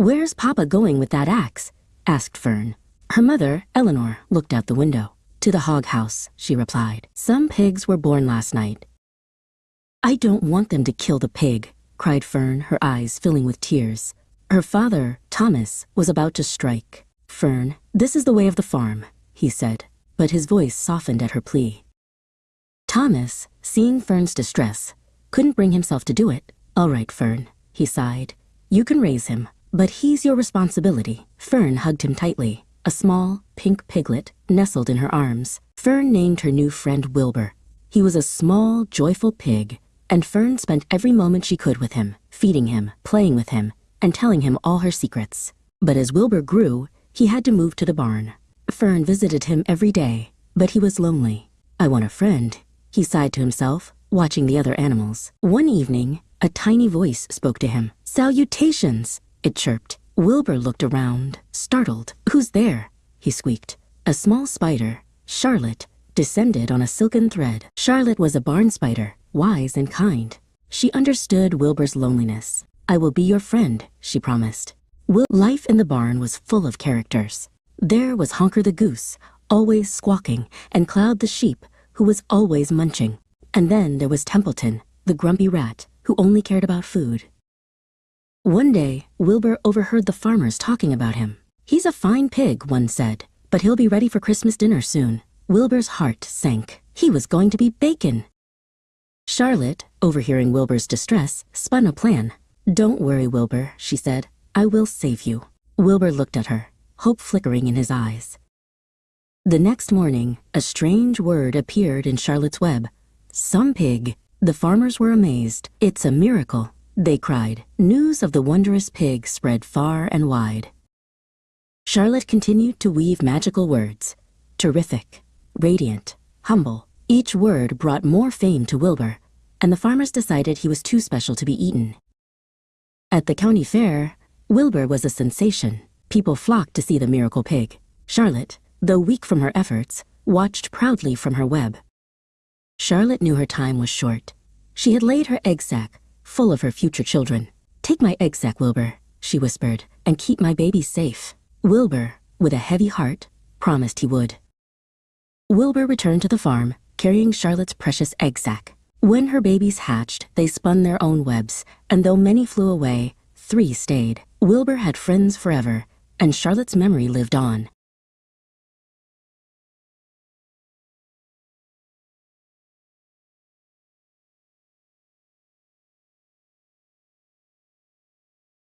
"Where's Papa going with that axe?" asked Fern. Her mother, Eleanor, looked out the window. "To the hog house," she replied. "Some pigs were born last night." "I don't want them to kill the pig," cried Fern, her eyes filling with tears. Her father, Thomas, was about to strike. "Fern, this is the way of the farm," he said, but his voice softened at her plea. Thomas, seeing Fern's distress, couldn't bring himself to do it. "All right, Fern," he sighed. "You can raise him, but he's your responsibility." Fern hugged him tightly. A small, pink piglet nestled in her arms. Fern named her new friend Wilbur. He was a small, joyful pig, and Fern spent every moment she could with him, feeding him, playing with him, and telling him all her secrets. But as Wilbur grew, he had to move to the barn. Fern visited him every day, but he was lonely. "I want a friend," he sighed to himself, watching the other animals. One evening, a tiny voice spoke to him. "Salutations," it chirped. Wilbur looked around, startled. "Who's there?" he squeaked. A small spider, Charlotte, descended on a silken thread. Charlotte was a barn spider, wise and kind. She understood Wilbur's loneliness. "I will be your friend," she promised. Life in the barn was full of characters. There was Honker the goose, always squawking, and Cloud the sheep, who was always munching. And then there was Templeton, the grumpy rat, who only cared about food. One day, Wilbur overheard the farmers talking about him. "He's a fine pig," one said, "but he'll be ready for Christmas dinner soon." Wilbur's heart sank. He was going to be bacon. Charlotte, overhearing Wilbur's distress, spun a plan. "Don't worry, Wilbur," she said. "I will save you." Wilbur looked at her, hope flickering in his eyes. The next morning, a strange word appeared in Charlotte's web. "Some pig." The farmers were amazed. "It's a miracle," they cried. News of the wondrous pig spread far and wide. Charlotte continued to weave magical words. Terrific, radiant, humble. Each word brought more fame to Wilbur, and the farmers decided he was too special to be eaten. At the county fair, Wilbur was a sensation. People flocked to see the miracle pig. Charlotte, though weak from her efforts, watched proudly from her web. Charlotte knew her time was short. She had laid her egg sack, full of her future children. "Take my egg sack, Wilbur," she whispered, "and keep my babies safe." Wilbur, with a heavy heart, promised he would. Wilbur returned to the farm, carrying Charlotte's precious egg sack. When her babies hatched, they spun their own webs, and though many flew away, 3 stayed. Wilbur had friends forever, and Charlotte's memory lived on.